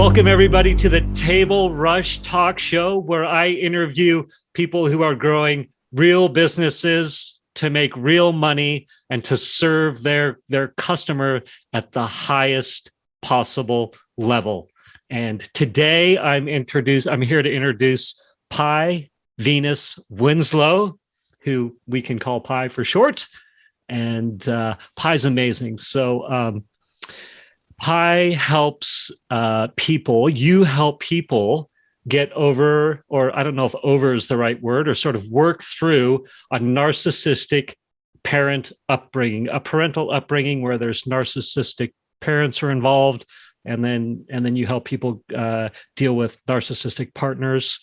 Welcome, everybody, to the Table Rush Talk Show, where I interview people who are growing real businesses to make real money and to serve their customer at the highest possible level. And today I'm here to introduce Pi Venus Winslow, who we can call Pi for short. And Pi's amazing. So Pi helps people. You help people get over, or I don't know if over is the right word, or sort of work through a narcissistic parent upbringing, a parental upbringing where there's narcissistic parents are involved, and then you help people deal with narcissistic partners.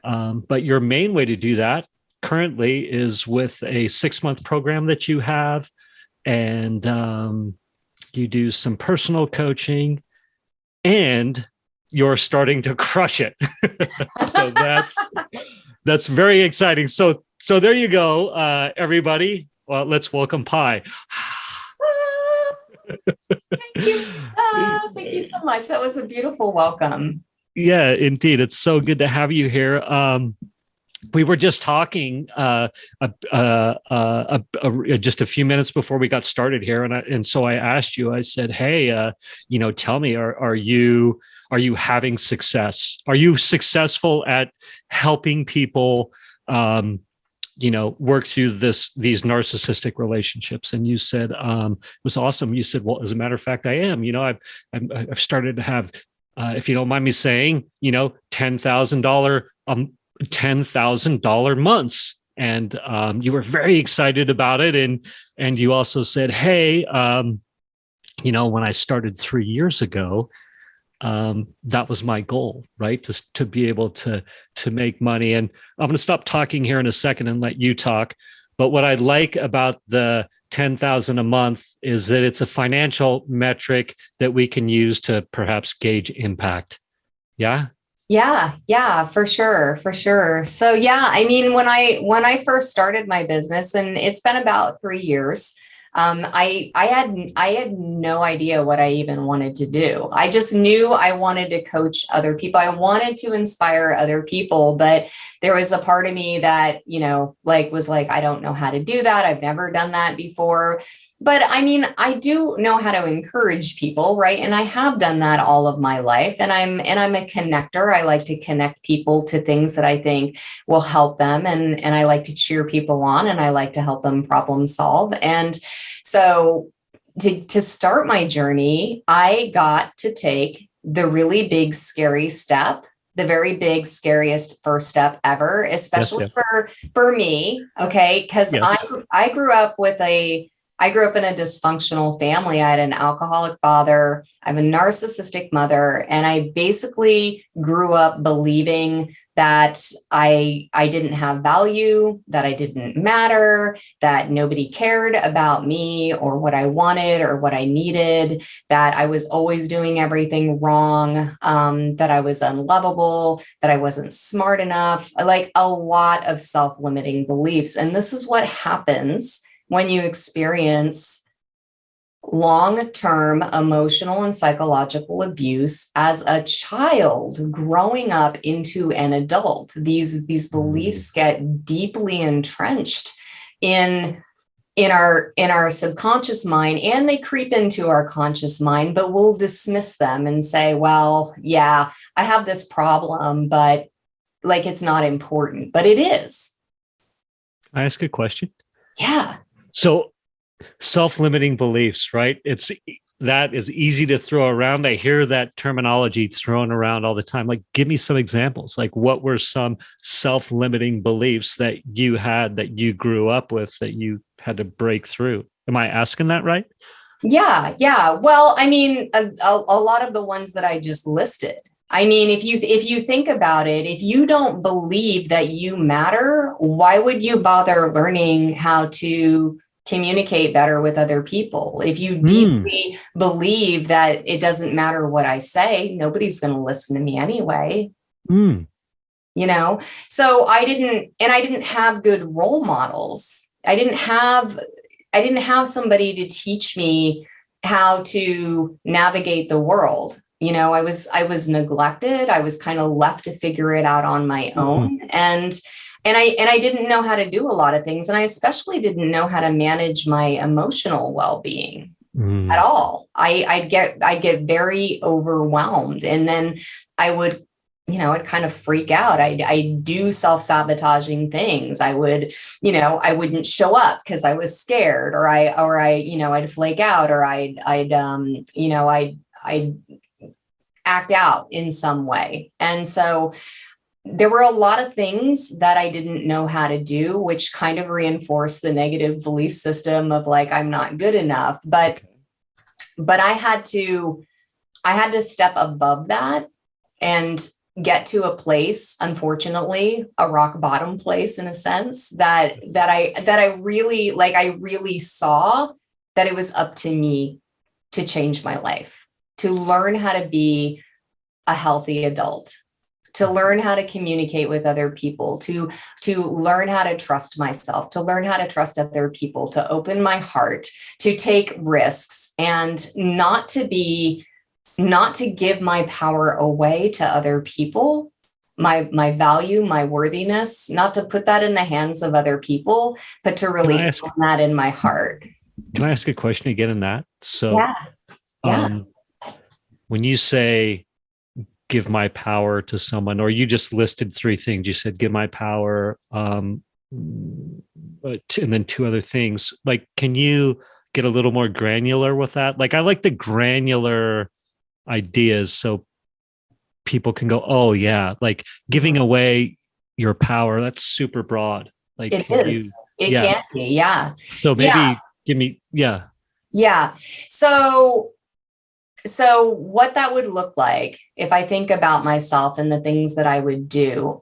But your main way to do that currently is with a 6-month program that you have, and you do some personal coaching, and you're starting to crush it. So that's very exciting. So there you go, everybody. Well, let's welcome Pi. Thank you. Thank you so much. That was a beautiful welcome. Yeah, indeed. It's so good to have you here. We were just talking just a few minutes before we got started here, and so I asked you. I said, "Hey, tell me, are you having success? Are you successful at helping people, work through these narcissistic relationships?" And you said, "It was awesome." You said, "Well, as a matter of fact, I am. I've started to have, if you don't mind me saying, $10,000 months." And you were very excited about it. And you also said, "Hey, when I started 3 years ago, that was my goal, right? To be able to make money." And I'm going to stop talking here in a second and let you talk. But what I like about the 10,000 a month is that it's a financial metric that we can use to perhaps gauge impact. Yeah. Yeah, for sure. So yeah, I mean, when I first started my business, and it's been about 3 years, I had no idea what I even wanted to do. I just knew I wanted to coach other people. I wanted to inspire other people, but there was a part of me that, was like, I don't know how to do that. I've never done that before. But I mean, I do know how to encourage people, right? And I have done that all of my life. And I'm a connector. I like to connect people to things that I think will help them. And I like to cheer people on, and I like to help them problem solve. And so to start my journey, I got to take the really big, scary step, the very big, scariest first step ever, especially for me. Okay. Because I grew up in a dysfunctional family. I had an alcoholic father. I have a narcissistic mother. And I basically grew up believing that I didn't have value, that I didn't matter, that nobody cared about me or what I wanted or what I needed, that I was always doing everything wrong, that I was unlovable, that I wasn't smart enough, like a lot of self-limiting beliefs. And this is what happens when you experience long-term emotional and psychological abuse as a child growing up into an adult. These beliefs get deeply entrenched in our subconscious mind, and they creep into our conscious mind, but we'll dismiss them and say, well, yeah, I have this problem, but like, it's not important, but it is. Can I ask a question? Yeah. So self-limiting beliefs, right? That is easy to throw around. I hear that terminology thrown around all the time. Like, give me some examples. Like, what were some self-limiting beliefs that you had, that you grew up with, that you had to break through? Am I asking that right? Yeah. Well, I mean, a lot of the ones that I just listed. I mean, if you think about it, if you don't believe that you matter, why would you bother learning how to communicate better with other people? If you deeply believe that it doesn't matter what I say, nobody's going to listen to me anyway. So I didn't have good role models. I didn't have somebody to teach me how to navigate the world. I was neglected. I was kind of left to figure it out on my own. And I didn't know how to do a lot of things. And I especially didn't know how to manage my emotional well-being at all. I'd get very overwhelmed. And then I'd kind of freak out. I'd do self-sabotaging things. I wouldn't show up because I was scared, or I'd flake out, or I'd act out in some way. And so there were a lot of things that I didn't know how to do, which kind of reinforced the negative belief system of like, I'm not good enough. But I had to step above that and get to a place, unfortunately, a rock bottom place in a sense, that I really saw that it was up to me to change my life, to learn how to be a healthy adult, to learn how to communicate with other people, to learn how to trust myself, to learn how to trust other people, to open my heart, to take risks, and not to give my power away to other people, my value, my worthiness, not to put that in the hands of other people, but to really own that in my heart. Can I ask a question again in that? So yeah. When you say give my power to someone, or you just listed three things, you said give my power, and then two other things, like, can you get a little more granular with that? Like, I like the granular ideas so people can go, oh yeah, like giving away your power, that's super broad. Like it is. It can be. Yeah. So maybe give me, Yeah. So what that would look like, if I think about myself and the things that I would do,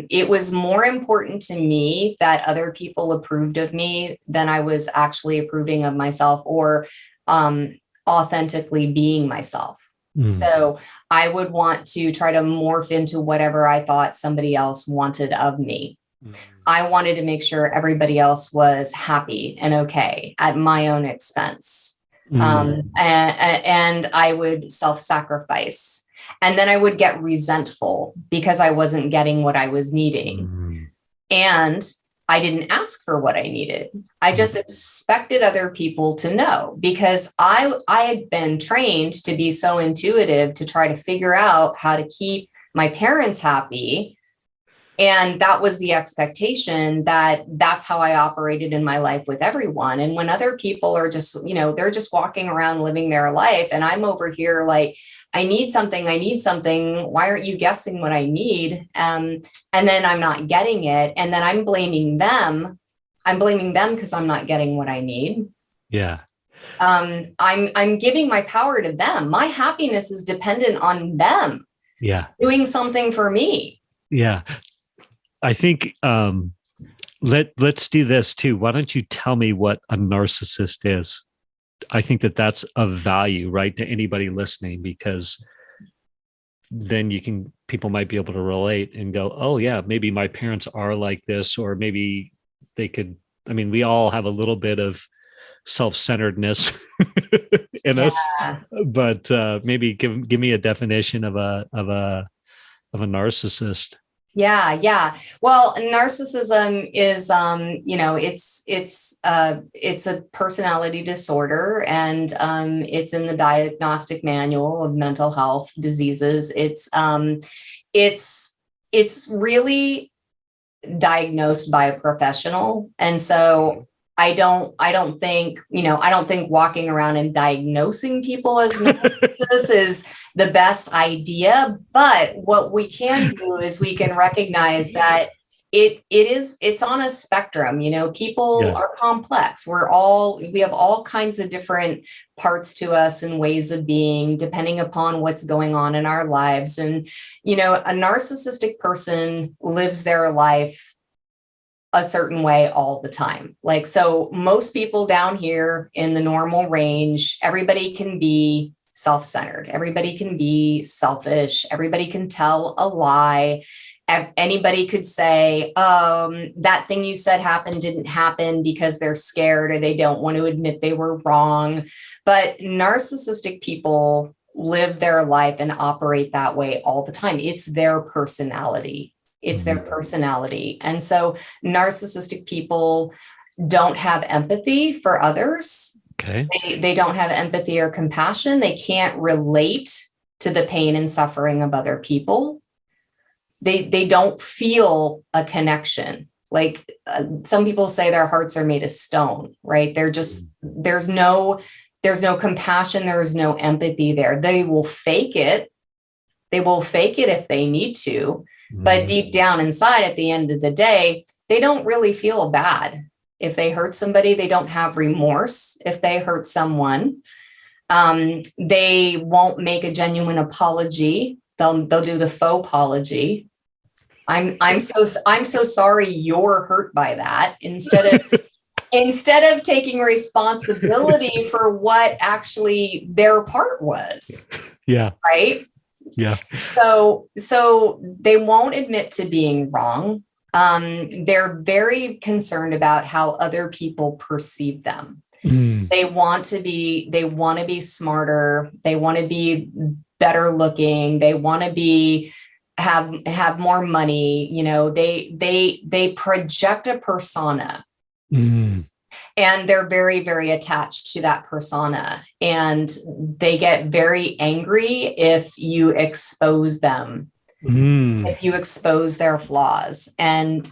it was more important to me that other people approved of me than I was actually approving of myself, or authentically being myself. So I would want to try to morph into whatever I thought somebody else wanted of me. I wanted to make sure everybody else was happy and okay at my own expense. And I would self-sacrifice. And then I would get resentful because I wasn't getting what I was needing. And I didn't ask for what I needed. I just expected other people to know, because I had been trained to be so intuitive to try to figure out how to keep my parents happy. And that was the expectation, that's how I operated in my life with everyone. And when other people are just, they're just walking around living their life, and I'm over here like, I need something. Why aren't you guessing what I need? And then I'm not getting it. And then I'm blaming them. Because I'm not getting what I need. Yeah. I'm giving my power to them. My happiness is dependent on them. Yeah. Doing something for me. Yeah. I think let's do this too. Why don't you tell me what a narcissist is? I think that's of value, right, to anybody listening, because then people might be able to relate and go, oh yeah, maybe my parents are like this, or maybe they could. I mean, we all have a little bit of self-centeredness in us, but maybe give me a definition of a narcissist. Yeah. Well, narcissism is, it's a personality disorder, and it's in the diagnostic manual of mental health diseases. It's really diagnosed by a professional, and so I don't think walking around and diagnosing people as narcissists is the best idea. But what we can do is we can recognize that it's on a spectrum. People are complex. We have all kinds of different parts to us and ways of being, depending upon what's going on in our lives. And, a narcissistic person lives their life a certain way all the time. Like, so most people down here in the normal range, everybody can be self-centered. Everybody can be selfish. Everybody can tell a lie. Anybody could say, that thing you said didn't happen, because they're scared or they don't want to admit they were wrong. But narcissistic people live their life and operate that way all the time. It's their personality. It's their personality. And so narcissistic people don't have empathy for others. Okay. They don't have empathy or compassion. They can't relate to the pain and suffering of other people. They don't feel a connection. Like some people say their hearts are made of stone, right? They're just, there's no compassion. There's no empathy there. They will fake it. They will fake it if they need to. But deep down inside, at the end of the day, they don't really feel bad. If they hurt somebody, they don't have remorse if they hurt someone. They won't make a genuine apology. They'll do the faux apology. I'm so sorry you're hurt by that, instead of taking responsibility for what actually their part was. Yeah. Right. Yeah. So they won't admit to being wrong. They're very concerned about how other people perceive them. They want to be smarter. They want to be better looking. They want to have more money. You know, they project a persona. And they're very, very attached to that persona. And they get very angry if you expose them, if you expose their flaws. And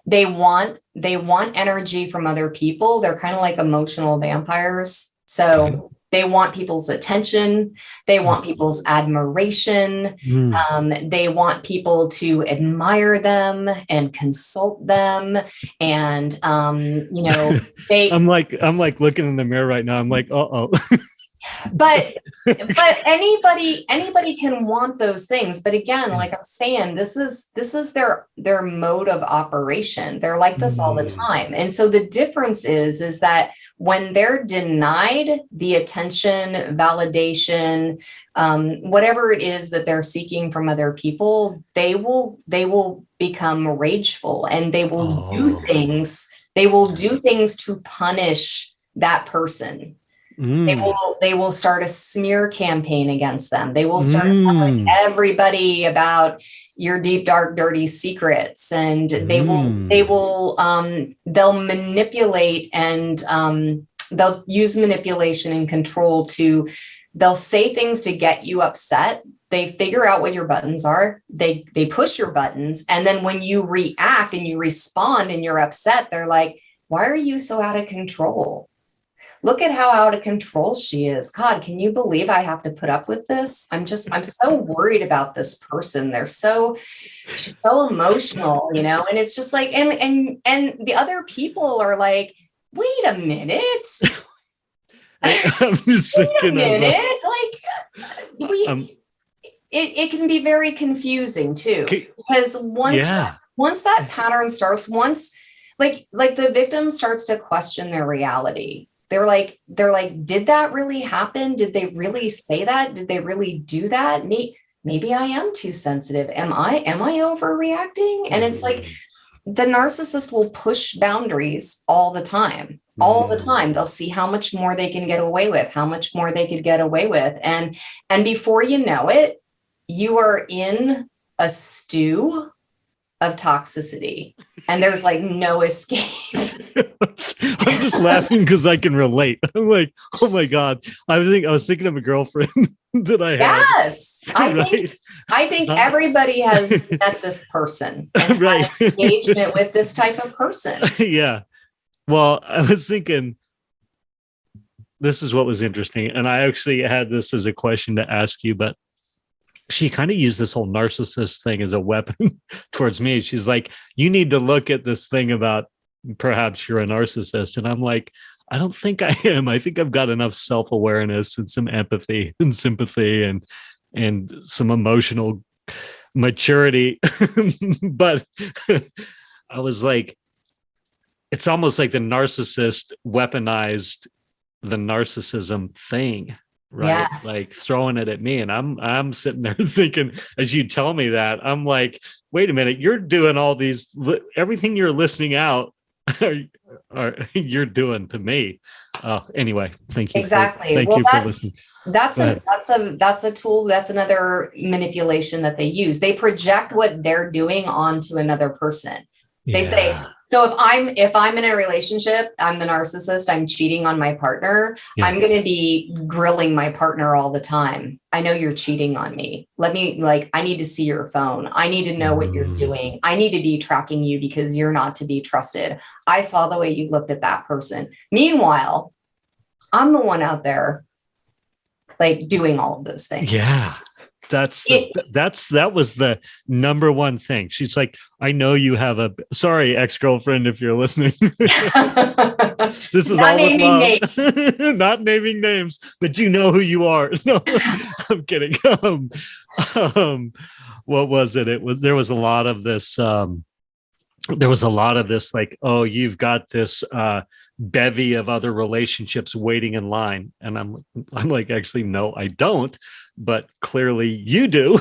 they want energy from other people. They're kind of like emotional vampires. So they want people's attention. They want people's admiration. They want people to admire them and consult them. And, you know, I'm like looking in the mirror right now. I'm like, uh-oh. But anybody can want those things. But again, like I'm saying, this is their mode of operation. They're like this all the time. And so the difference is that when they're denied the attention, validation, whatever it is that they're seeking from other people, they will become rageful, and they will do things. They will do things to punish that person. They will start a smear campaign against them. They will start telling everybody about your deep, dark, dirty secrets, and they'll manipulate, and they'll use manipulation and control they'll say things to get you upset. They figure out what your buttons are. They push your buttons. And then when you react and you respond and you're upset, they're like, why are you so out of control? Look at how out of control she is. God, can you believe I have to put up with this? I'm so worried about this person. She's so emotional, you know? And it's just like, and the other people are like, wait a minute. I'm just thinking it can be very confusing too, because once that pattern starts, once like the victim starts to question their reality. They're like, did that really happen? Did they really say that? Did they really do that? Maybe I am too sensitive. Am I overreacting? And it's like, the narcissist will push boundaries all the time. They'll see how much more they can get away with, And before you know it, you are in a stew of toxicity, and there's like no escape. I'm just laughing because I can relate. I'm like, oh my God. I was thinking of a girlfriend that I had. Yes. I think everybody has met this person and had engagement with this type of person. Yeah. Well, I was thinking, this is what was interesting. And I actually had this as a question to ask you, but she kind of used this whole narcissist thing as a weapon towards me. She's like, you need to look at this thing about perhaps you're a narcissist. And I'm like, I don't think I am. I think I've got enough self-awareness and some empathy and sympathy and some emotional maturity. But I was like, it's almost like the narcissist weaponized the narcissism thing. Right. Yes. Like throwing it at me. And I'm sitting there thinking, as you tell me that, I'm like, wait a minute, you're doing all these, everything you're listening out you're doing to me. Anyway, Exactly. thank Well, you for listening. Go ahead. that's a tool. That's another manipulation that they use. They project what they're doing onto another person. They say, Yeah. so if I'm in a relationship, I'm the narcissist, I'm cheating on my partner, Yeah. I'm going to be grilling my partner all the time. I know you're cheating on me. I need to see your phone. I need to know what you're doing. I need to be tracking you because you're not to be trusted. I saw the way you looked at that person. Meanwhile, I'm the one out there like doing all of those things. Yeah. That was the number one thing. She's like, I know you have sorry, ex-girlfriend, if you're listening. This is all with love. Not naming names, but you know who you are. No, I'm kidding. What was it? There was a lot of this. There was a lot of this, like, oh, you've got this bevy of other relationships waiting in line, and I'm like, actually, no, I don't, but clearly you do.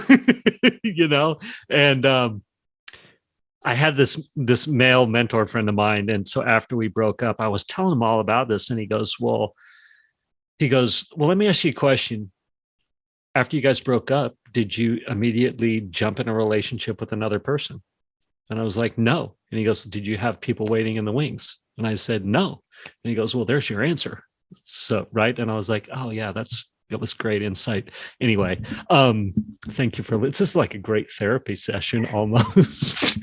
And I had this male mentor friend of mine, and so after we broke up, I was telling him all about this, and he goes, well, let me ask you a question. After you guys broke up, did you immediately jump in a relationship with another person? And I was like, no. And he goes, did you have people waiting in the wings? And I said, no. And he goes, well, there's your answer. So, right. And I was like, oh yeah, that was great insight. Anyway, thank you for, it's just like a great therapy session almost.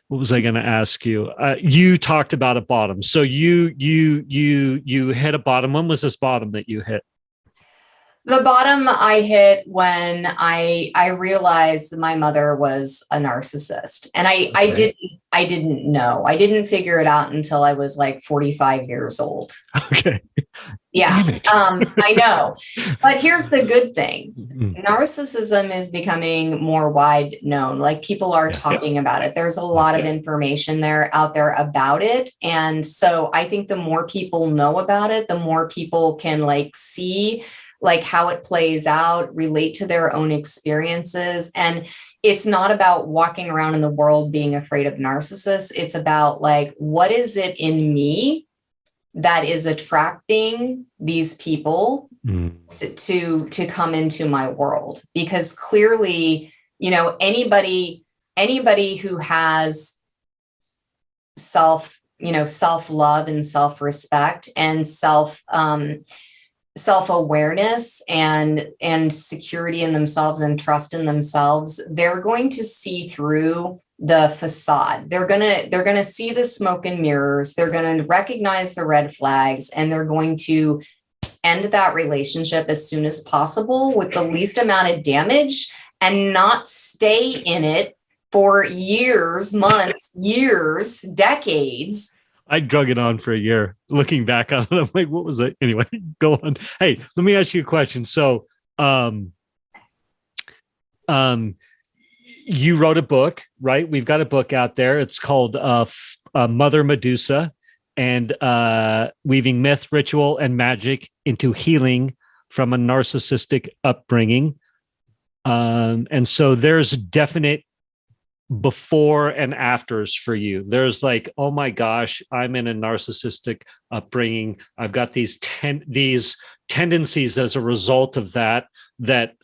What was I going to ask you? You talked about a bottom. So you hit a bottom. When was this bottom that you hit? The bottom I hit when I realized that my mother was a narcissist, and I didn't know. I didn't figure it out until I was like 45 years old. Okay. Yeah. I know. But here's the good thing. Narcissism is becoming more wide known. Like, people are talking about it. There's a lot of information out there about it. And so I think the more people know about it, the more people can like see like how it plays out, relate to their own experiences. And it's not about walking around in the world being afraid of narcissists. It's about like, what is it in me that is attracting these people to come into my world? Because clearly, anybody who has self-love and self-respect and self-awareness and security in themselves and trust in themselves, they're going to see through the facade. They're going to see the smoke and mirrors. They're going to recognize the red flags, and they're going to end that relationship as soon as possible with the least amount of damage, and not stay in it for years, months, years, decades. I drug it on for a year. Looking back on it, I'm like, what was it? Anyway, go on. Hey, let me ask you a question. So, you wrote a book, right? We've got a book out there. It's called Mother Medusa, and Weaving Myth, Ritual, and Magic into Healing from a Narcissistic Upbringing. And so there's definite before and afters for you. There's like, oh my gosh, I'm in a narcissistic upbringing. I've got these tendencies as a result of that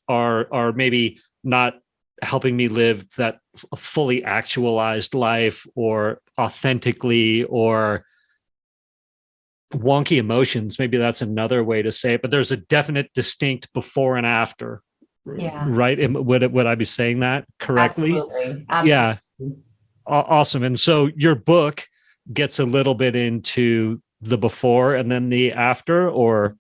are maybe not helping me live that fully actualized life, or authentically, or wonky emotions. Maybe that's another way to say it, but there's a definite distinct before and after. Yeah. Right. Would I be saying that correctly? Absolutely. Yeah. Awesome. And so your book gets a little bit into the before and then the after, or?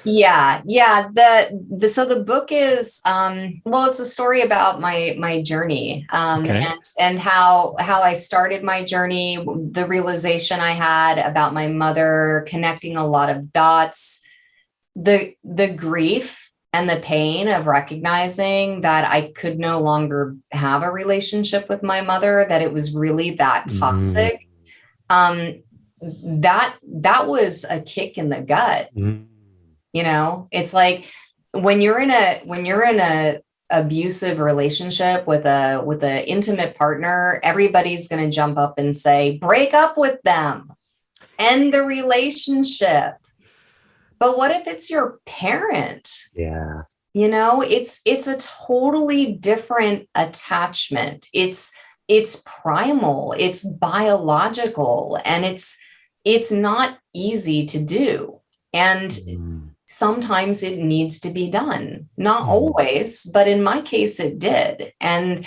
Yeah. So the book is, it's a story about my journey, and how I started my journey, the realization I had about my mother, connecting a lot of dots, the grief and the pain of recognizing that I could no longer have a relationship with my mother, that it was really that toxic. That was a kick in the gut. It's like when you're in a abusive relationship with a intimate partner, everybody's going to jump up and say, break up with them, end the relationship. But what if it's your parent? Yeah. You know, it's a totally different attachment. It's primal, it's biological, and it's not easy to do. And sometimes it needs to be done. Not always, but in my case it did. And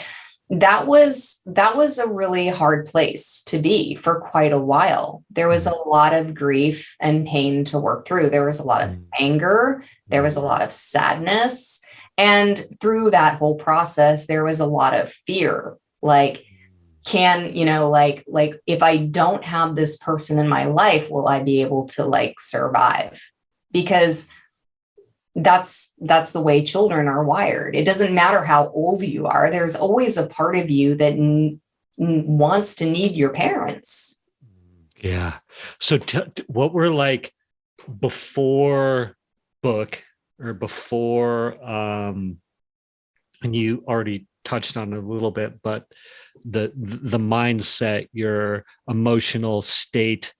that was a really hard place to be for quite a while. There was a lot of grief and pain to work through. There was a lot of anger. There was a lot of sadness. And through that whole process, there was a lot of fear. Like, like if I don't have this person in my life, will I be able to like survive? Because that's the way children are wired. It doesn't matter how old you are. There's always a part of you that wants to need your parents. Yeah. So what were like before book or before, and you already touched on it a little bit, but the mindset, your emotional state,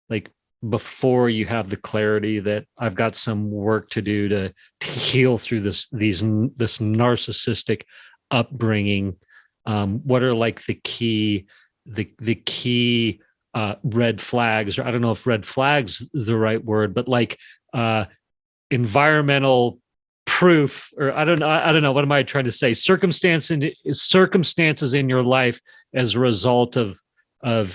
like before you have the clarity that I've got some work to do to heal through this narcissistic upbringing. What are like the key red flags, or I don't know if red flags is the right word, but like environmental proof, or I don't know. What am I trying to say? Circumstances in your life as a result of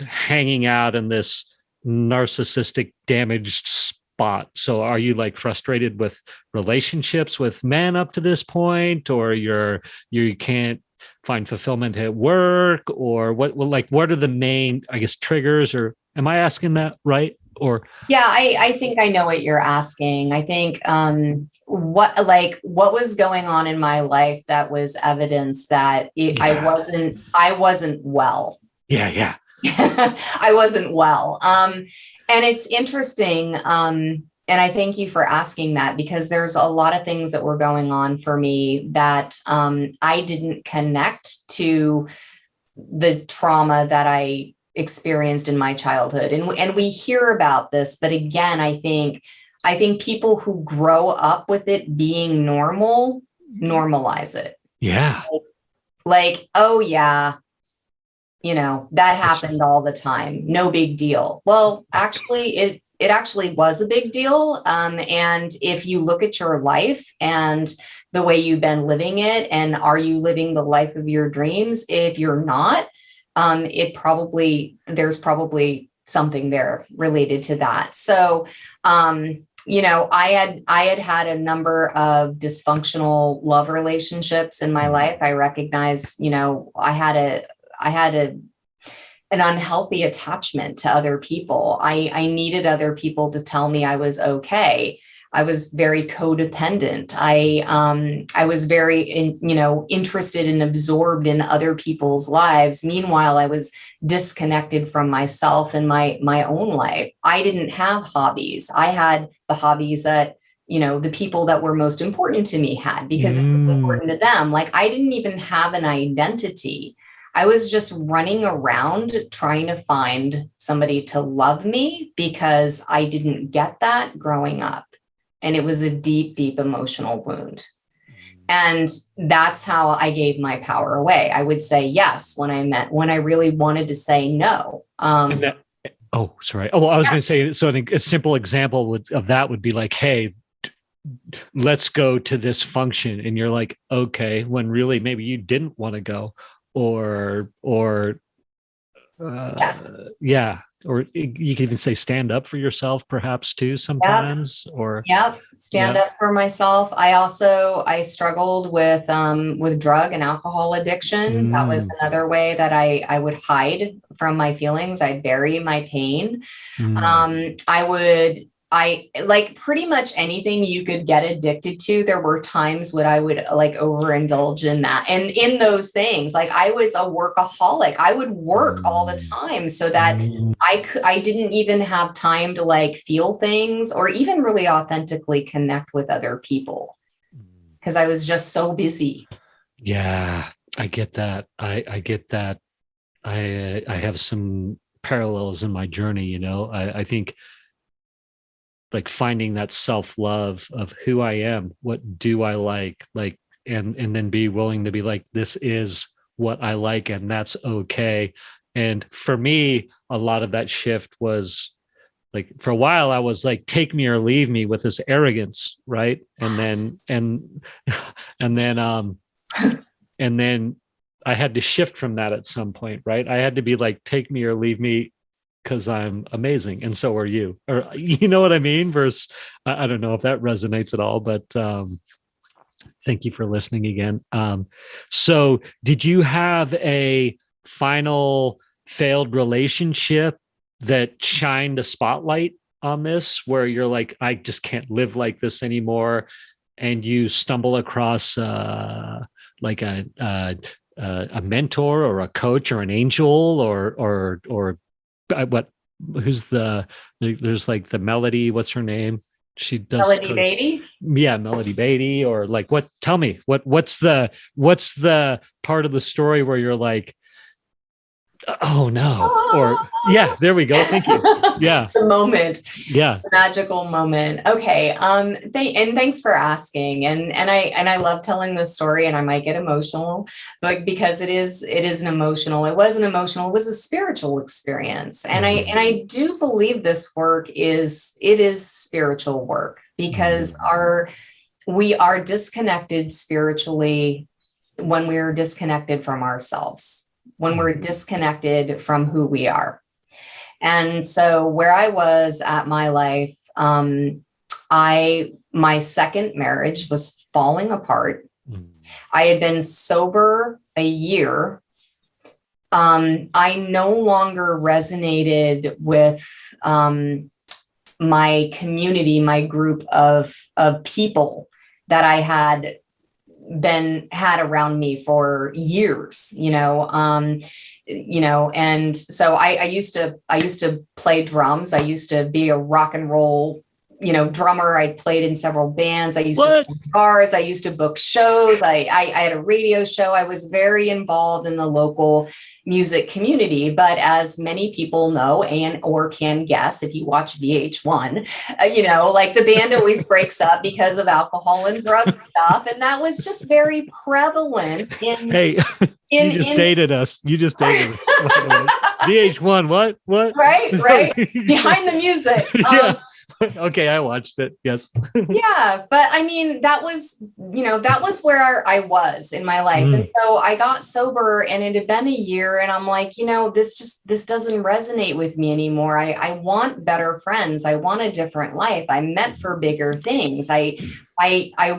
hanging out in this narcissistic damaged spot. So are you like frustrated with relationships with men up to this point, or you can't find fulfillment at work, or what are the main, I guess, triggers? Or am I asking that right? Or yeah, I think I know what you're asking. I think what was going on in my life that was evidence that I wasn't well. Yeah. I wasn't well. And it's interesting. And I thank you for asking that, because there's a lot of things that were going on for me that I didn't connect to the trauma that I experienced in my childhood. And we hear about this, but again, I think people who grow up with it being normal normalize it. Yeah. Like, oh yeah, that happened all the time. No big deal. Well, actually, it actually was a big deal. And if you look at your life and the way you've been living it, and are you living the life of your dreams? If you're not, there's probably something there related to that. So, I had a number of dysfunctional love relationships in my life. I recognized, I had an unhealthy attachment to other people. I needed other people to tell me I was okay. I was very codependent. I was very, interested and absorbed in other people's lives. Meanwhile, I was disconnected from myself and my own life. I didn't have hobbies. I had the hobbies that, the people that were most important to me had, because it was important to them. Like, I didn't even have an identity. I was just running around trying to find somebody to love me, because I didn't get that growing up. And it was a deep, deep emotional wound. And that's how I gave my power away. I would say yes when I really wanted to say no. Sorry. Oh, well, I was going to say, so a simple example of that would be like, hey, let's go to this function. And you're like, okay, when really maybe you didn't want to go, or yes. Yeah. Or you can even say stand up for yourself, perhaps too, sometimes. Stand up for myself. I struggled with drug and alcohol addiction. That was another way that I would hide from my feelings. I'd bury my pain. I like pretty much anything you could get addicted to. There were times when I would like overindulge in that. And in those things, like, I was a workaholic. I would work all the time so that I didn't even have time to like feel things or even really authentically connect with other people, because I was just so busy. Yeah, I get that. I get that. I have some parallels in my journey, I think like finding that self-love of who I am, what do I like, and then be willing to be like, this is what I like, and that's okay. And for me, a lot of that shift was like, for a while I was like, take me or leave me, with this arrogance, right? And then and then I had to shift from that at some point, right? I had to be like, take me or leave me, because I'm amazing and so are you. Or you know what I mean? Versus, I don't know if that resonates at all, but thank you for listening again. So did you have a final failed relationship that shined a spotlight on this, where you're like, I just can't live like this anymore, and you stumble across like a mentor or a coach or an angel, or what, who's there's like the Melody, what's her name, she does Melody Beatty. yeah, Melody Beatty, or like, what, tell me, what's the part of the story where you're like, oh no, or yeah, there we go, thank you, yeah, The moment, yeah, the magical moment. Okay. And thanks for asking. And I love telling this story, and I might get emotional, but because it is it was an emotional, it was a spiritual experience. And I do believe this work is spiritual work, because we are disconnected spiritually when we're disconnected from ourselves, when we're disconnected from who we are. And so where I was at my life, my second marriage was falling apart. I had been sober a year. I no longer resonated with my community, my group of people that I had around me for years, and so I used to play drums. I used to be a rock and roll, drummer. I played in several bands. I used to play bars. I used to book shows. I had a radio show. I was very involved in the local music community. But as many people know, and or can guess, if you watch VH1, like the band always breaks up because of alcohol and drug stuff. And that was just very prevalent in. Hey, you just dated us. You just dated us. VH1, what? Right. Behind the music. Yeah. Okay, I watched it. Yes. Yeah, but I mean, that was where I was in my life. And so I got sober, and it had been a year, and I'm like, this doesn't resonate with me anymore. I want better friends. I want a different life. I'm meant for bigger things. I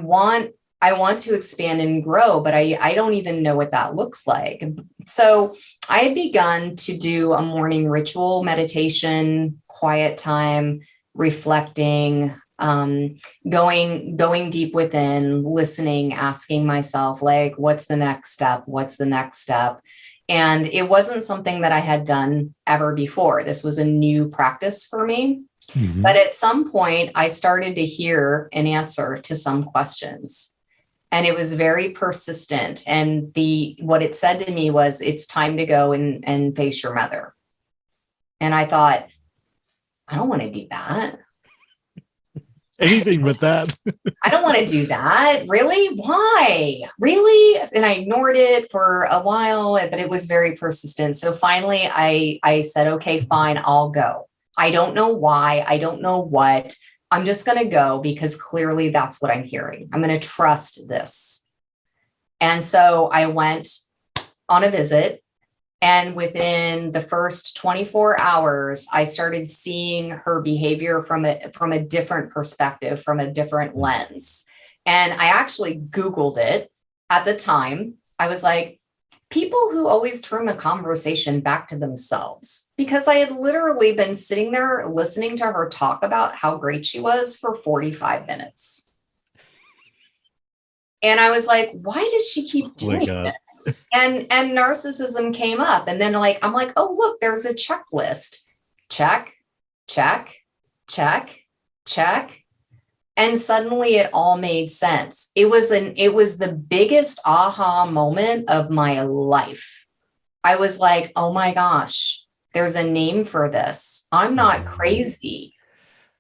want to expand and grow, but I don't even know what that looks like. So I had begun to do a morning ritual, meditation, quiet time, reflecting, going deep within, listening, asking myself, like, what's the next step? What's the next step? And it wasn't something that I had done ever before. This was a new practice for me. But at some point, I started to hear an answer to some questions. And it was very persistent. And what it said to me was, it's time to go and face your mother. And I thought, I don't want to do that. Anything with that. I don't want to do that. Really? Why? Really? And I ignored it for a while, but it was very persistent. So finally, I said, okay, fine, I'll go. I don't know why. I don't know what. I'm just going to go, because clearly that's what I'm hearing. I'm going to trust this. And so I went on a visit. And within the first 24 hours, I started seeing her behavior from a different perspective, from a different lens. And I actually Googled it at the time. I was like, people who always turn the conversation back to themselves, because I had literally been sitting there listening to her talk about how great she was for 45 minutes. And I was like, why does she keep doing this? And narcissism came up. And then I'm like, oh, look, there's a checklist. Check, check, check, check. And suddenly it all made sense. It was the biggest aha moment of my life. I was like, oh my gosh, there's a name for this. I'm not crazy.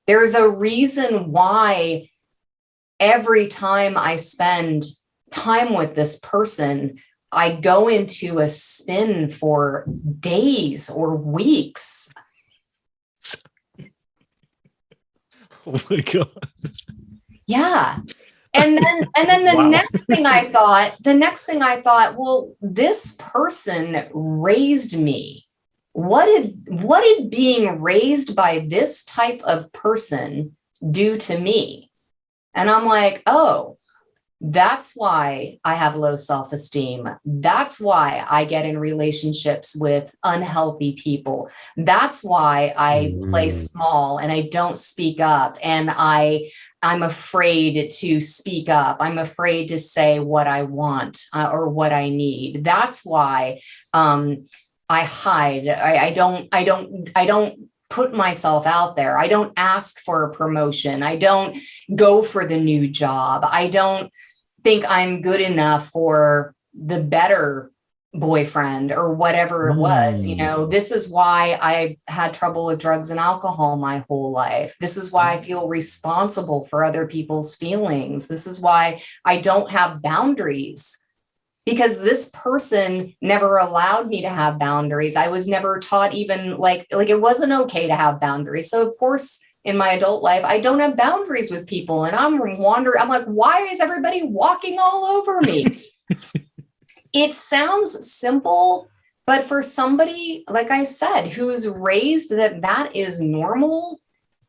There's a reason why every time I spend time with this person, I go into a spin for days or weeks. Oh my God. Yeah. And then the Wow. next thing I thought, well, this person raised me. What did being raised by this type of person do to me? And I'm like, oh, that's why I have low self-esteem. That's why I get in relationships with unhealthy people. That's why I play small and I don't speak up. And I'm afraid to speak up. I'm afraid to say what I want or what I need. That's why I hide. I don't put myself out there. I don't ask for a promotion. I don't go for the new job. I don't think I'm good enough for the better boyfriend or whatever it was. This is why I had trouble with drugs and alcohol my whole life. This is why I feel responsible for other people's feelings. This is why I don't have boundaries, because this person never allowed me to have boundaries. I was never taught even like it wasn't okay to have boundaries. So of course, in my adult life, I don't have boundaries with people. And I'm wandering. I'm like, why is everybody walking all over me? It sounds simple, but for somebody, like I said, who's raised that is normal,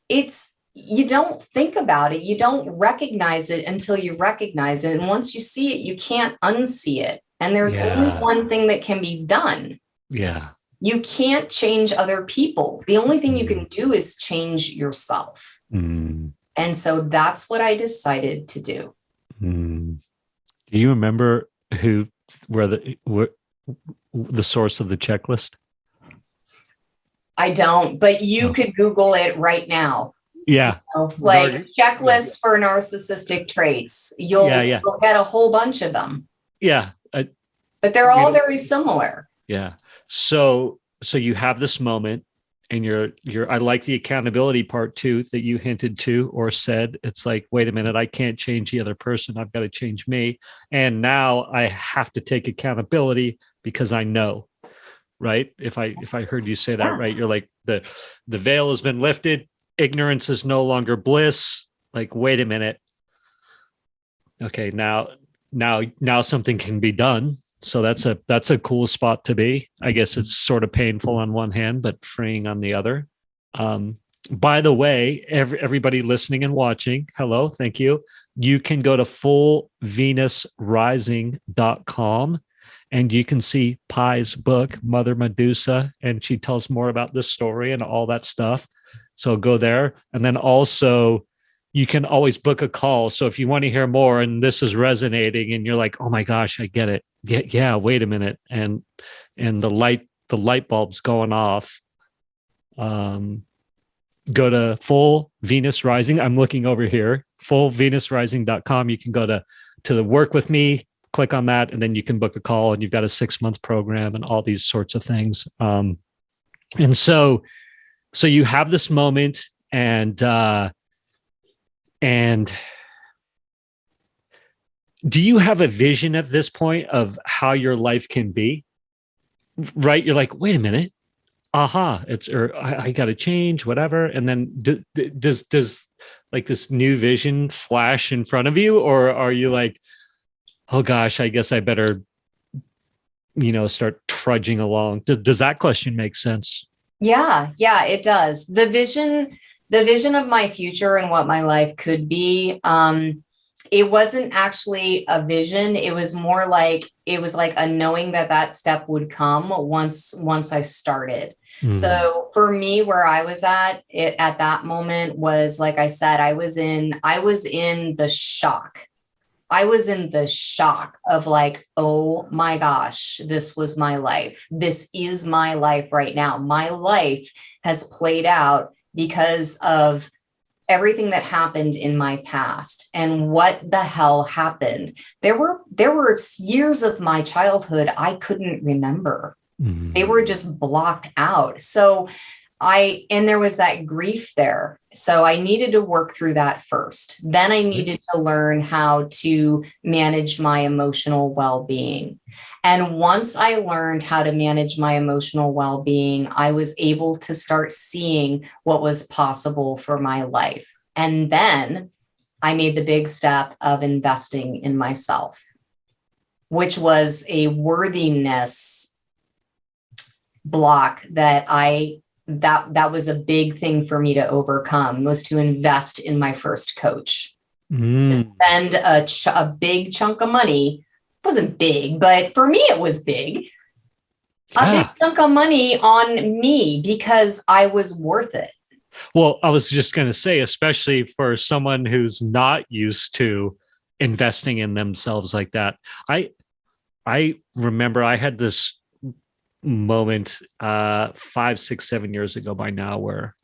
you don't think about it. You don't recognize it until you recognize it. And once you see it, you can't unsee it. And there's only one thing that can be done. Yeah. You can't change other people. The only thing you can do is change yourself. And so that's what I decided to do. Do you remember where the source of the checklist? I don't, but you could Google it right now. Yeah. Checklist for narcissistic traits. You'll get a whole bunch of them. Yeah. But they're all very similar. Yeah. So you have this moment, and I like the accountability part too, that you hinted to or said. It's like, wait a minute, I can't change the other person. I've got to change me. And now I have to take accountability because I know, right? If I heard you say that right, you're like, the veil has been lifted. Ignorance is no longer bliss. Like, wait a minute. Okay, now something can be done. So that's a cool spot to be. I guess it's sort of painful on one hand, but freeing on the other. By the way, everybody listening and watching, hello, thank you. You can go to fullvenusrising.com and you can see Pi's book, Mother Medusa, and she tells more about this story and all that stuff. So go there. And then also, you can always book a call. So if you want to hear more and this is resonating and you're like, oh my gosh, I get it. Yeah, wait a minute. And the light bulb's going off. Go to Full Venus Rising. I'm looking over here, fullvenusrising.com. You can go to the work with me, click on that, and then you can book a call, and you've got a 6-month program and all these sorts of things. And so you have this moment, and do you have a vision at this point of how your life can be? Right? You're like, wait a minute. Aha, I got to change, whatever. And then does like this new vision flash in front of you? Or are you like, oh gosh, I guess I better, start trudging along? Does that question make sense? Yeah, it does. The vision of my future and what my life could be, it wasn't actually a vision. It was more like, a knowing that step would come once I started. So for me, where I was at that moment was, like I said, I was in the shock. I was in the shock of like, oh my gosh, this was my life. This is my life right now. My life has played out because of everything that happened in my past and what the hell happened. There were years of my childhood I couldn't remember. They were just blocked out. So and there was that grief there. So I needed to work through that first. Then I needed to learn how to manage my emotional well-being. And once I learned how to manage my emotional well-being, I was able to start seeing what was possible for my life. And then I made the big step of investing in myself, which was a worthiness block that was a big thing for me to overcome, was to invest in my first coach. To spend a big chunk of money. It wasn't big, but for me it was big. A big chunk of money on me because I was worth it. Well, I was just going to say, especially for someone who's not used to investing in themselves like that. I remember I had this moment 5, 6, 7 years ago by now where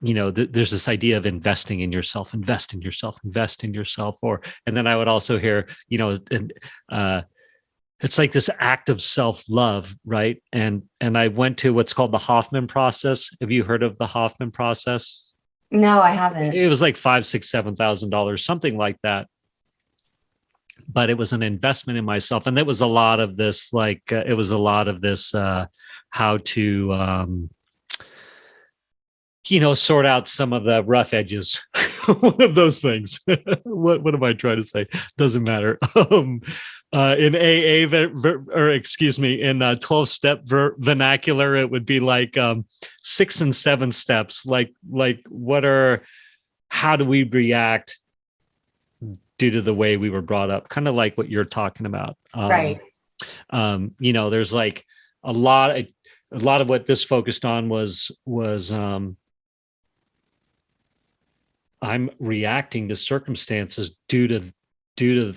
there's this idea of investing in yourself, invest in yourself. And then I would also hear, it's like this act of self-love, right? And I went to what's called the Hoffman Process. Have you heard of the Hoffman Process? No, I haven't. It was like $5,000, $6,000, $7,000, something like that. But it was an investment in myself. And it was a lot of this, how to, sort out some of the rough edges. One of those things. What am I trying to say? Doesn't matter. In AA, in 12-step vernacular, it would be like 6 and 7 steps. Like how do we react due to the way we were brought up? Kind of like what you're talking about. Right. There's like a lot of what this focused on was I'm reacting to circumstances due to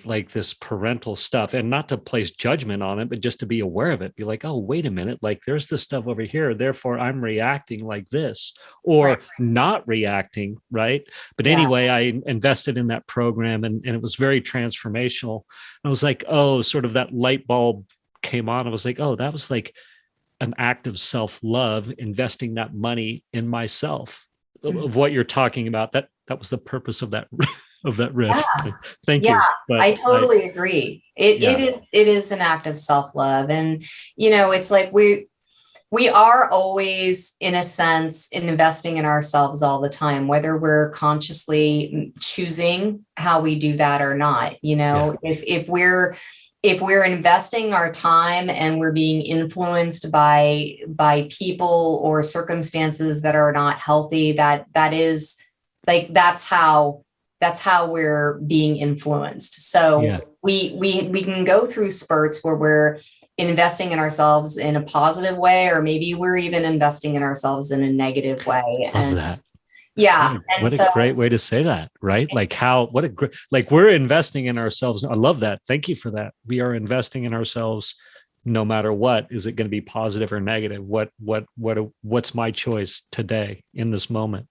like this parental stuff, and not to place judgment on it, but just to be aware of it. Be like, oh, wait a minute, like there's this stuff over here, therefore I'm reacting like this, or not reacting, right? But anyway, I invested in that program and it was very transformational. I was like, oh, sort of that light bulb came on. I was like, oh, that was like an act of self-love, investing that money in myself. Of what you're talking about, that was the purpose of that riff. Yeah. Thank you. But I totally agree. It is an act of self-love. And, it's like we are always, in a sense, investing in ourselves all the time, whether we're consciously choosing how we do that or not. If we're investing our time and we're being influenced by people or circumstances that are not healthy, that is like, that's how we're being influenced. So we can go through spurts where we're investing in ourselves in a positive way, or maybe we're even investing in ourselves in a negative way. Love that. Yeah. What a great way to say that, right? Like we're investing in ourselves. I love that. Thank you for that. We are investing in ourselves no matter what. Is it going to be positive or negative? What's my choice today in this moment?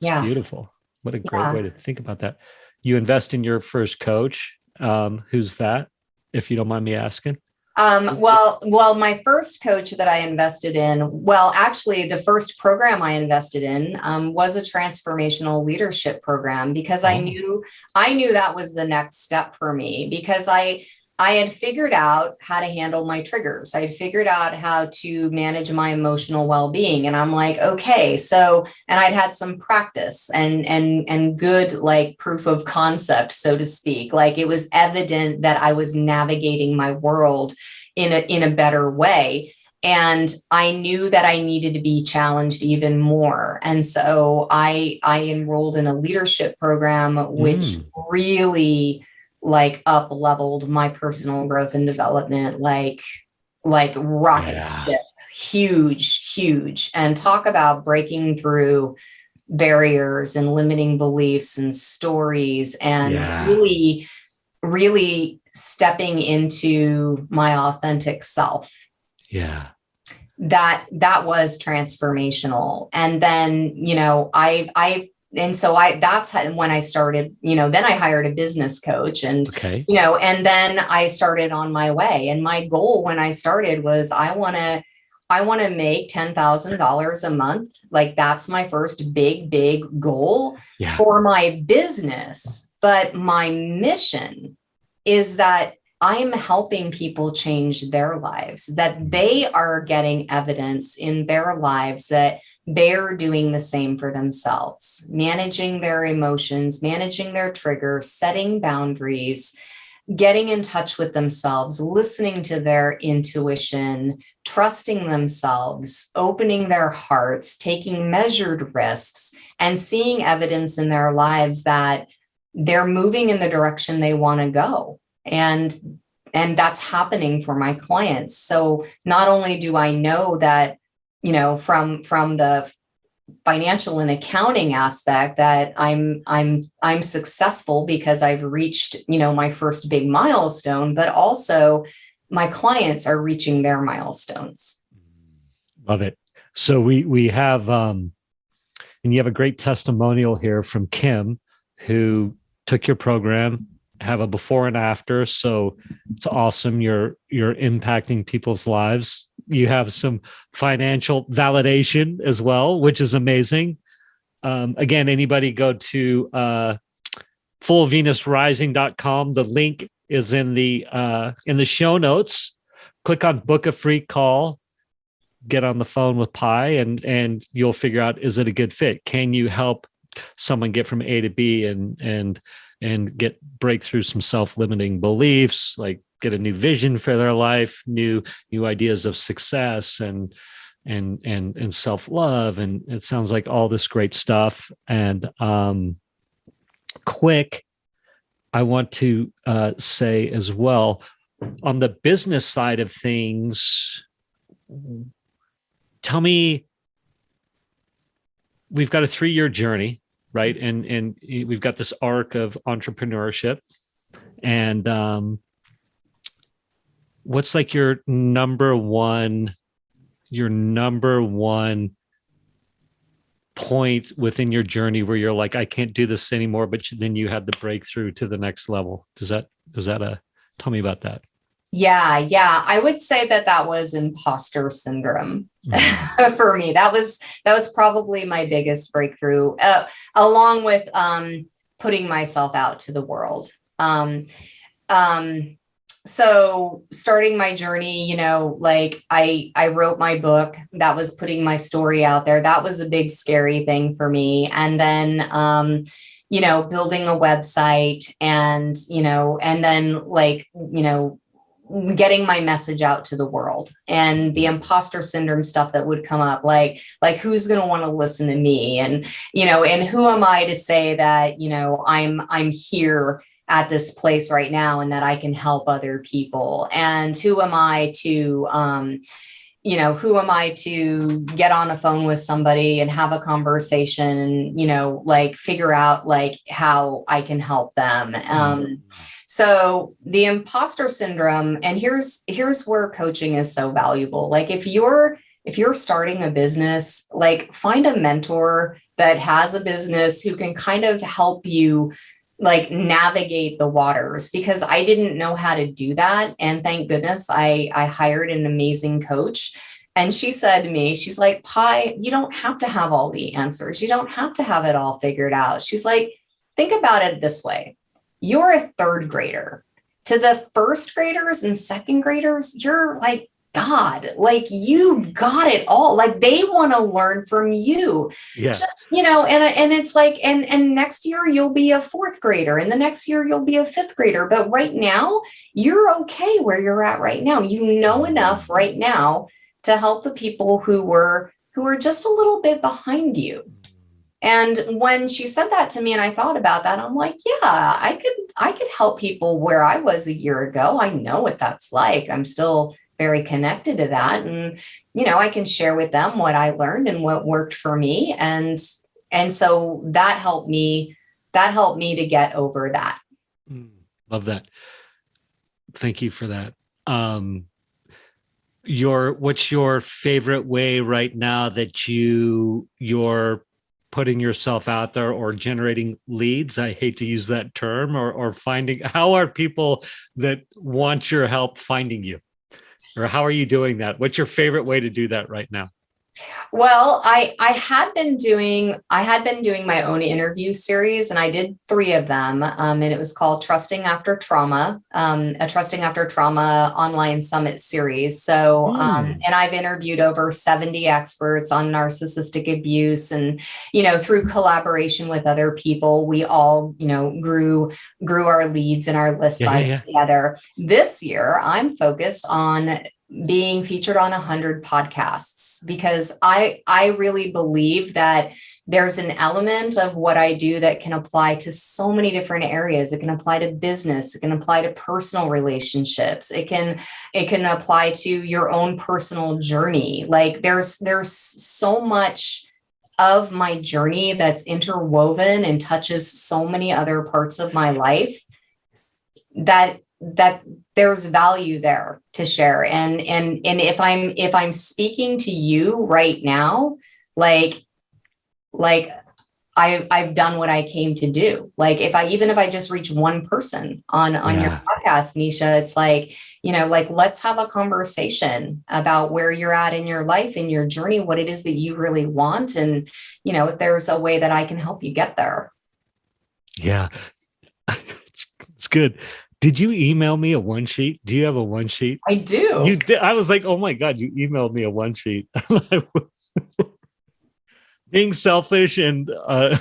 It's beautiful. What a great way to think about that. You invest in your first coach. Who's that, if you don't mind me asking? Well, my first coach that I invested in, actually the first program I invested in was a transformational leadership program, because I knew that was the next step for me, because I had figured out how to handle my triggers. I had figured out how to manage my emotional well-being. And I'm like, okay, and I'd had some practice and good, like, proof of concept, so to speak. Like, it was evident that I was navigating my world in a better way. And I knew that I needed to be challenged even more. And so I enrolled in a leadership program, which really like up leveled my personal growth and development, like rocket ship, huge. And talk about breaking through barriers and limiting beliefs and stories, and really stepping into my authentic self. Yeah. that was transformational. And then, that's when I started, then I hired a business coach and, Okay. And then I started on my way. And my goal when I started was I want to make $10,000 a month. Like that's my first big goal for my business. But my mission is that I'm helping people change their lives, that they are getting evidence in their lives that they're doing the same for themselves, managing their emotions, managing their triggers, setting boundaries, getting in touch with themselves, listening to their intuition, trusting themselves, opening their hearts, taking measured risks, and seeing evidence in their lives that they're moving in the direction they want to go. And that's happening for my clients. So not only do I know that, from the financial and accounting aspect that I'm successful because I've reached, my first big milestone, but also my clients are reaching their milestones. Love it. So we have, and you have a great testimonial here from Kim, who took your program, have a before and after. So it's awesome. You're impacting people's lives. You have some financial validation as well, which is amazing. Again, anybody go to fullvenusrising.com. The link is in the show notes. Click on book a free call, get on the phone with Pi, and you'll figure out, is it a good fit? Can you help someone get from A to B and break through some self-limiting beliefs, like get a new vision for their life, new ideas of success and self-love. And it sounds like all this great stuff. And quick, I want to say as well, on the business side of things, tell me, we've got a 3-year journey, right? And we've got this arc of entrepreneurship. And what's like your number one point within your journey where you're like, I can't do this anymore, but then you had the breakthrough to the next level? Tell me about that. Yeah. I would say that was imposter syndrome for me. That was probably my biggest breakthrough, along with putting myself out to the world. So starting my journey, like I wrote my book. That was putting my story out there. That was a big, scary thing for me. And then, building a website and then getting my message out to the world, and the imposter syndrome stuff that would come up, like who's going to want to listen to me, and and who am I to say that I'm here at this place right now and that I can help other people, and who am I to get on a phone with somebody and have a conversation and figure out how I can help them. So the imposter syndrome, and here's where coaching is so valuable. Like if you're starting a business, find a mentor that has a business who can kind of help you navigate the waters, because I didn't know how to do that. And thank goodness I hired an amazing coach. And she said to me, she's like, Pi, you don't have to have all the answers. You don't have to have it all figured out. She's like, think about it this way. You're a third grader. To the first graders and second graders, you're like God, you got it all. They want to learn from you. Yeah. Just, and it's and next year you'll be a fourth grader, and the next year you'll be a fifth grader. But right now you're okay where you're at right now. You know enough right now to help the people who are just a little bit behind you. And when she said that to me and I thought about that, I'm like, yeah, I could help people where I was a year ago. I know what that's like. I'm still very connected to that. And, I can share with them what I learned and what worked for me. And so that helped me to get over that. Love that. Thank you for that. what's your favorite way right now that you're putting yourself out there or generating leads? I hate to use that term, or finding, how are people that want your help finding you? Or how are you doing that? What's your favorite way to do that right now? Well, I had been doing my own interview series, and I did 3 of them. And it was called Trusting After Trauma, a Trusting After Trauma online summit series. So, and I've interviewed over 70 experts on narcissistic abuse, and through collaboration with other people, we all grew our leads and our list size together. This year, I'm focused on being featured on 100 podcasts, because I really believe that there's an element of what I do that can apply to so many different areas. It can apply to business. It can apply to personal relationships. It can apply to your own personal journey. Like there's so much of my journey that's interwoven and touches so many other parts of my life that there's value there to share. And if I'm speaking to you right now, like I've done what I came to do. Like if I just reach one person on your podcast, Nisha, it's like, let's have a conversation about where you're at in your life, in your journey, what it is that you really want. And, if there's a way that I can help you get there. Yeah, it's good. Did you email me a one sheet? Do you have a one sheet? I do. You did. I was like, oh my God, you emailed me a one sheet. Being selfish, and I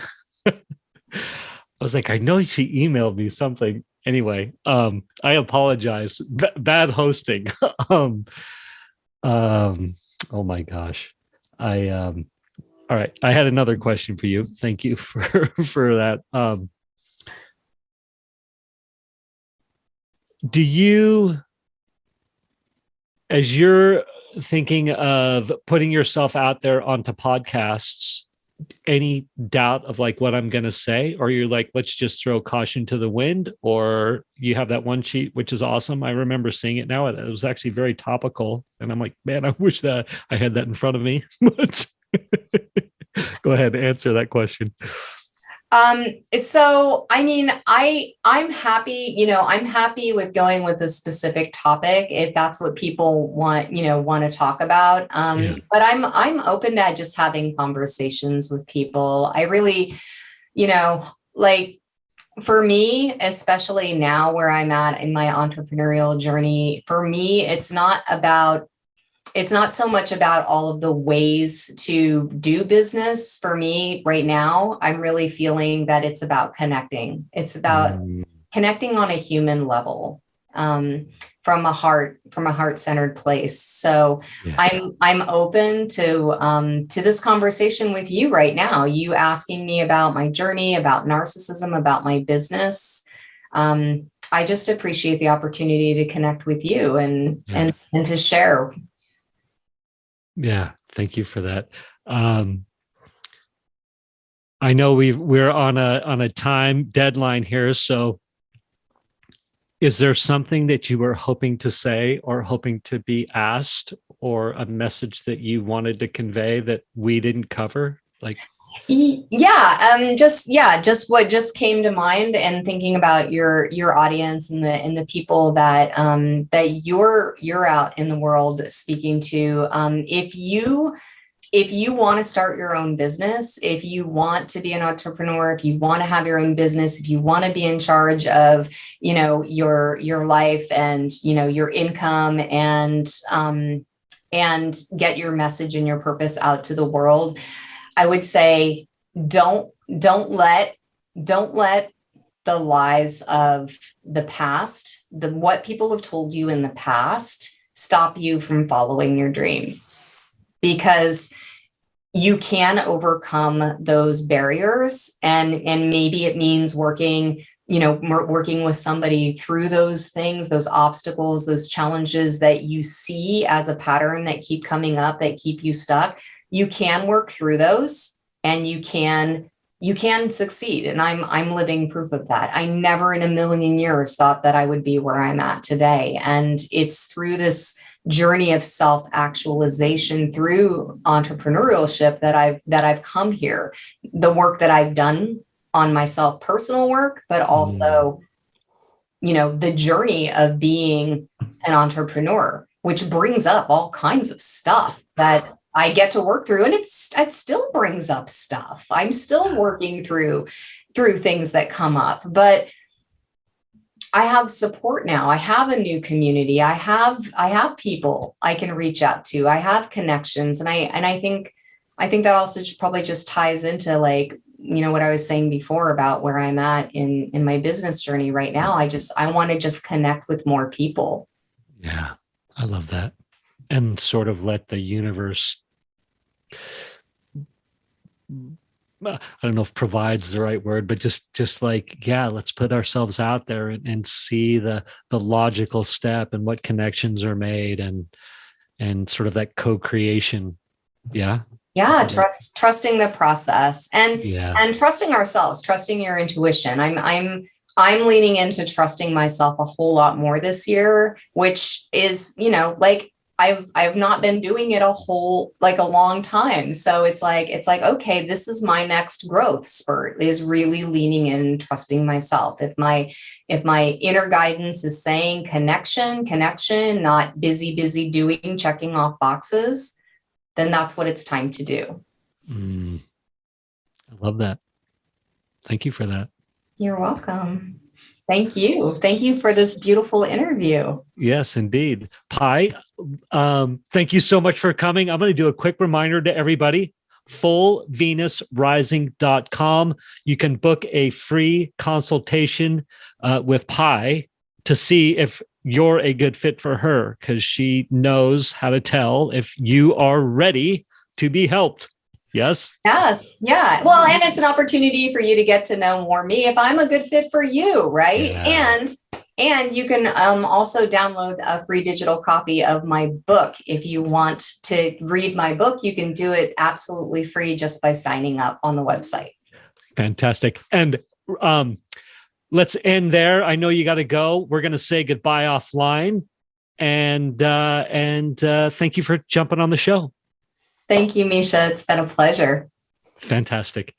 was like, I know she emailed me something. Anyway, I apologize. Bad hosting. Oh my gosh. All right. I had another question for you. Thank you for that. Do you, as you're thinking of putting yourself out there onto podcasts, any doubt of like what I'm going to say, or you're like, let's just throw caution to the wind, or you have that one sheet, which is awesome. I remember seeing it now. It was actually very topical. And I'm like, man, I wish that I had that in front of me. Go ahead, answer that question. So, I mean, I'm happy, I'm happy with going with a specific topic if that's what people want to talk about. But I'm open to just having conversations with people. I really, like for me, especially now where I'm at in my entrepreneurial journey, for me, it's not so much about all of the ways to do business. For me right now, I'm really feeling that it's about connecting. It's about connecting on a human level, from a heart-centered place. So I'm open to this conversation with you right now. You asking me about my journey, about narcissism, about my business. I just appreciate the opportunity to connect with you and to share. Yeah, thank you for that. I know we're on a time deadline here, so is there something that you were hoping to say or hoping to be asked, or a message that you wanted to convey that we didn't cover? Like, just what just came to mind, and thinking about your audience and the people that you're out in the world speaking to. If you want to start your own business, if you want to be an entrepreneur, if you want to have your own business, if you want to be in charge of, your life and, your income, and get your message and your purpose out to the world, I would say, don't let the lies of the past, what people have told you in the past, stop you from following your dreams, because you can overcome those barriers. And maybe it means working with somebody through those things, those obstacles, those challenges that you see as a pattern that keep coming up, that keep you stuck. You can work through those, and you can succeed. And I'm living proof of that. I never in a million years thought that I would be where I'm at today. And it's through this journey of self-actualization through entrepreneurship that I've come here. The work that I've done on myself, personal work, but also, the journey of being an entrepreneur, which brings up all kinds of stuff that I get to work through. And it still brings up stuff. I'm still working through things that come up, but I have support now. I have a new community. I have people I can reach out to. I have connections. And I think that also probably just ties into like, what I was saying before about where I'm at in my business journey right now. I want to just connect with more people. Yeah, I love that. And sort of let the universe, I don't know if provides the right word, but just like, yeah, let's put ourselves out there and see the logical step and what connections are made and sort of that co-creation. Yeah. Yeah. Trusting the process and trusting ourselves, trusting your intuition. I'm leaning into trusting myself a whole lot more this year, which is, like I've not been doing it a long time. So it's like, okay, this is my next growth spurt, is really leaning in and trusting myself. If my inner guidance is saying connection, not busy doing, checking off boxes, then that's what it's time to do. I love that. Thank you for that. You're welcome. Thank you. Thank you for this beautiful interview. Yes, indeed. Pi, thank you so much for coming. I'm going to do a quick reminder to everybody. FullVenusRising.com. You can book a free consultation with Pi to see if you're a good fit for her, because she knows how to tell if you are ready to be helped. Yes. Yes. Yeah. Well, and it's an opportunity for you to get to know more me if I'm a good fit for you. Right. Yeah. And you can also download a free digital copy of my book. If you want to read my book, you can do it absolutely free just by signing up on the website. Fantastic. And let's end there. I know you got to go. We're going to say goodbye offline. And thank you for jumping on the show. Thank you, Misha. It's been a pleasure. Fantastic.